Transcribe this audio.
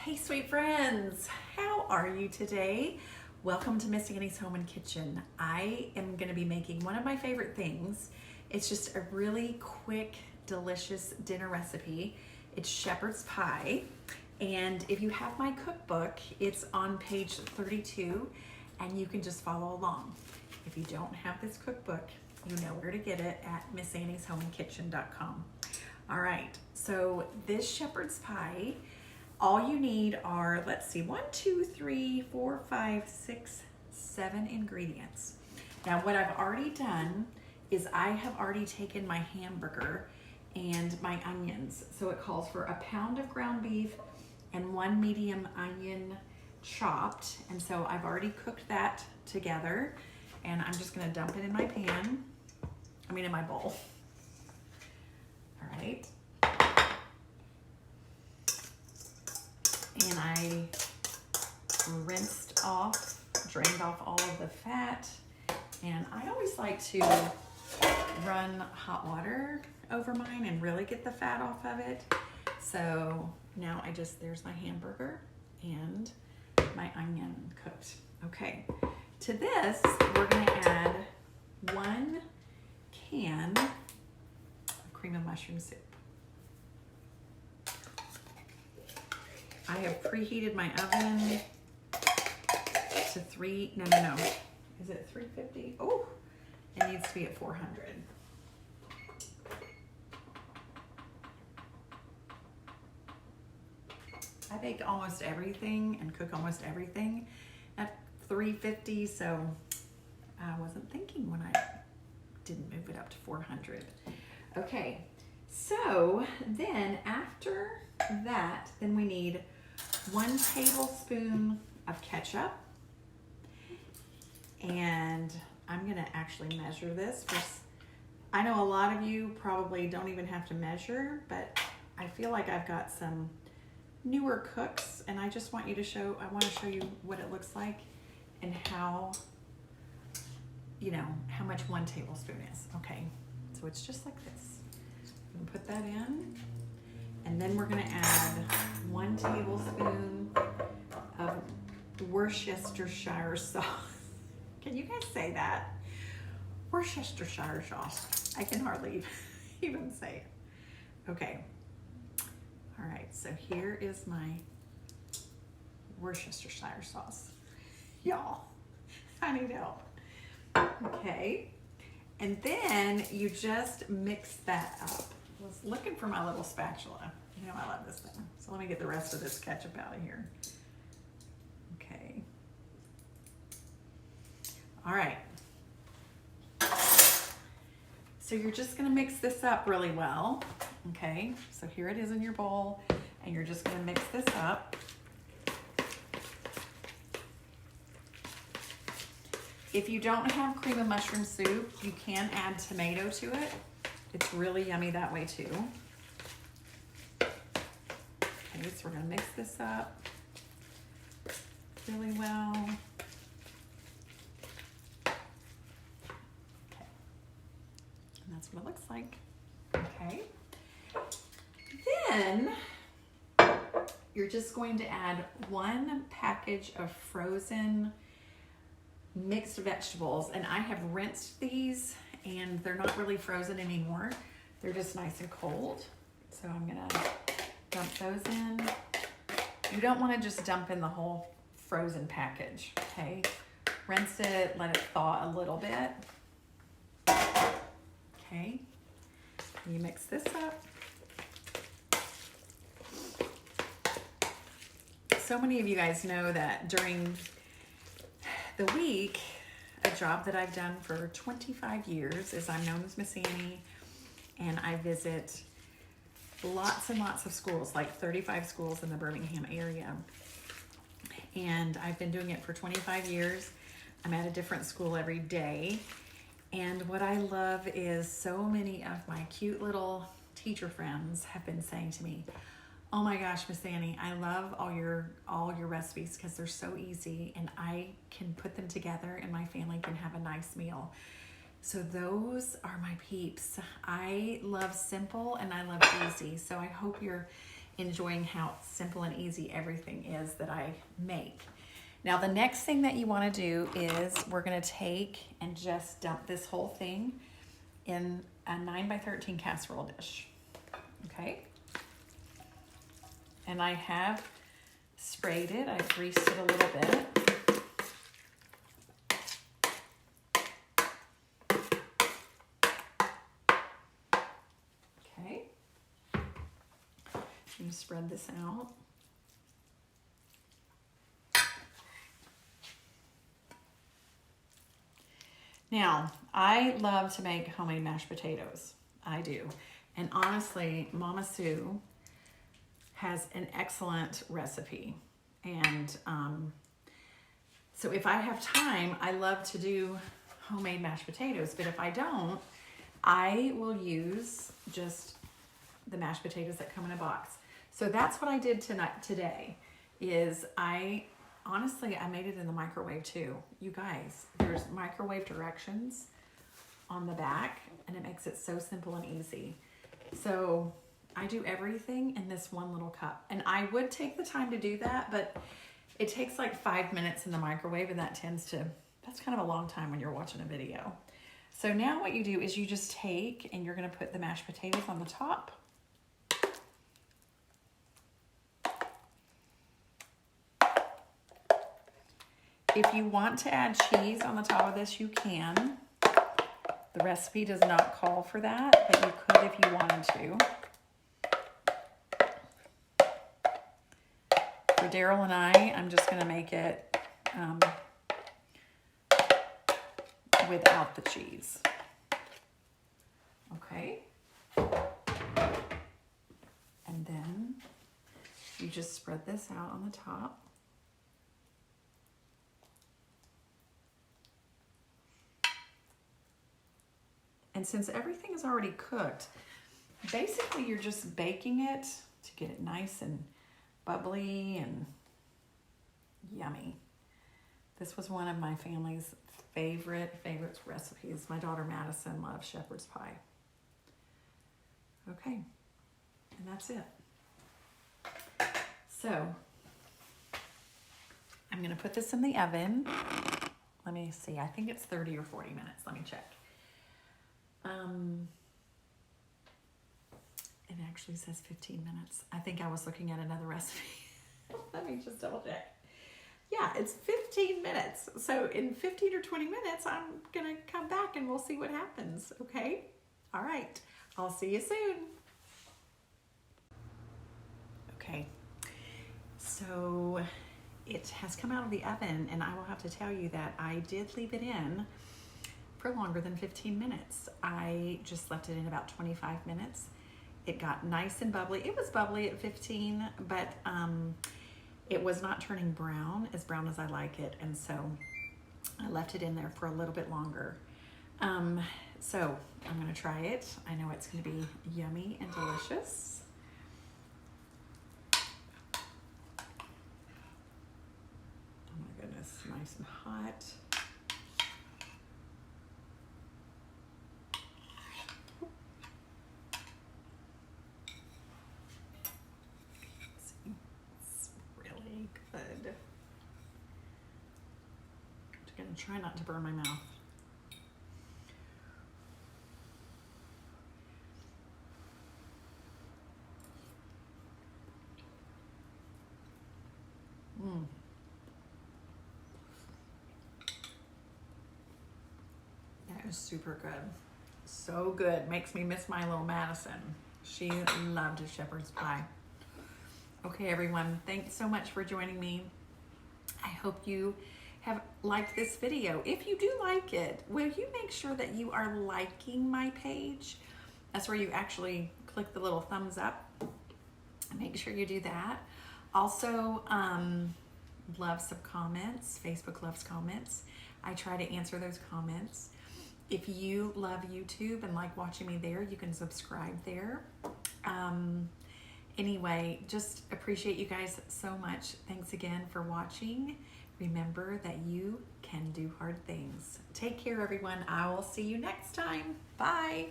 Hey sweet friends, how are you today? Welcome to Miss Annie's Home and Kitchen. I am going to be making one of my favorite things. It's just a really quick, delicious dinner recipe. It's shepherd's pie, and if you have my cookbook, it's on page 32 and you can just follow along. If you don't have this cookbook, you know where to get it at missannieshomeandkitchen.com. All right, so this shepherd's pie, all you need are, let's see, 1, 2, 3, 4, 5, 6, 7 ingredients. Now what I've already done is I have already taken my hamburger and my onions. So it calls for 1 pound of ground beef and 1 medium onion chopped. And so I've already cooked that together and I'm just gonna dump it in my pan, in my bowl. All right. And I rinsed off, drained off all of the fat. And I always like to run hot water over mine and really get the fat off of it. So now there's my hamburger and my onion cooked. Okay, to this, we're gonna add 1 can of cream of mushroom soup. I have preheated my oven to is it 350? Oh, it needs to be at 400. I bake almost everything and cook almost everything at 350, so I wasn't thinking when I didn't move it up to 400. Okay, so then after that, then we need 1 tablespoon of ketchup, and I'm gonna actually measure this. I know a lot of you probably don't even have to measure, but I feel like I've got some newer cooks and I just want to show you what it looks like and how much 1 tablespoon is. Okay, so it's just like this. I'm gonna put that in. And then we're gonna add 1 tablespoon of Worcestershire sauce. Can you guys say that? Worcestershire sauce. I can hardly even say it. Okay. All right, so here is my Worcestershire sauce. Y'all, I need help. Okay. And then you just mix that up. I was looking for my little spatula. You know I love this thing. So let me get the rest of this ketchup out of here. Okay. All right. So you're just gonna mix this up really well. Okay, so here it is in your bowl and you're just gonna mix this up. If you don't have cream of mushroom soup, you can add tomato to it. It's really yummy that way too. Okay, so we're gonna mix this up really well. Okay, and that's what it looks like. Okay, then you're just going to add 1 package of frozen mixed vegetables, and I have rinsed these and they're not really frozen anymore. They're just nice and cold. So I'm gonna dump those in. You don't wanna just dump in the whole frozen package, okay? Rinse it, let it thaw a little bit. Okay, you mix this up. So many of you guys know that during the week, a job that I've done for 25 years is I'm known as Miss Annie, and I visit lots and lots of schools, like 35 schools in the Birmingham area. And I've been doing it for 25 years. I'm at a different school every day. And what I love is so many of my cute little teacher friends have been saying to me, oh my gosh, Miss Annie, I love all your recipes because they're so easy and I can put them together and my family can have a nice meal. So those are my peeps. I love simple and I love easy. So I hope you're enjoying how simple and easy everything is that I make. Now the next thing that you want to do is we're going to take and just dump this whole thing in a 9x13 casserole dish. Okay. And I have sprayed it. I've greased it a little bit. Okay. I'm going to spread this out. Now, I love to make homemade mashed potatoes. I do. And honestly, Mama Sue has an excellent recipe. And so if I have time, I love to do homemade mashed potatoes. But if I don't, I will use just the mashed potatoes that come in a box. So that's what I did today, is honestly, I made it in the microwave too. You guys, there's microwave directions on the back, and it makes it so simple and easy. So I do everything in this one little cup. And I would take the time to do that, but it takes like 5 minutes in the microwave, and that's kind of a long time when you're watching a video. So now what you do is you just take and you're gonna put the mashed potatoes on the top. If you want to add cheese on the top of this, you can. The recipe does not call for that, but you could if you wanted to. For Daryl and I'm just going to make it without the cheese. Okay. And then you just spread this out on the top. And since everything is already cooked, basically you're just baking it to get it nice and bubbly and yummy. This was one of my family's favorite recipes. My daughter Madison loves shepherd's pie. Okay, and that's it. So I'm gonna put this in the oven. Let me see, I think it's 30 or 40 minutes. Let me check. It actually says 15 minutes. I think I was looking at another recipe. Let me just double check. Yeah, it's 15 minutes. So in 15 or 20 minutes, I'm gonna come back and we'll see what happens, okay? All right, I'll see you soon. Okay, so it has come out of the oven, and I will have to tell you that I did leave it in for longer than 15 minutes. I just left it in about 25 minutes. It got nice and bubbly. It was bubbly at 15, but it was not turning brown as I like it, and so I left it in there for a little bit longer. So I'm gonna try it. I know it's gonna be yummy and delicious. Oh my goodness, nice and hot. Good. I'm gonna try not to burn my mouth. That is super good. So good. Makes me miss my little Madison. She loved a shepherd's pie. Okay, everyone, thanks so much for joining me. I hope you have liked this video. If you do like it, will you make sure that you are liking my page? That's where you actually click the little thumbs up. Make sure you do that. Also, love some comments. Facebook loves comments. I try to answer those comments. If you love YouTube and like watching me there, you can subscribe there. Anyway, just appreciate you guys so much. Thanks again for watching. Remember that you can do hard things. Take care, everyone. I will see you next time. Bye.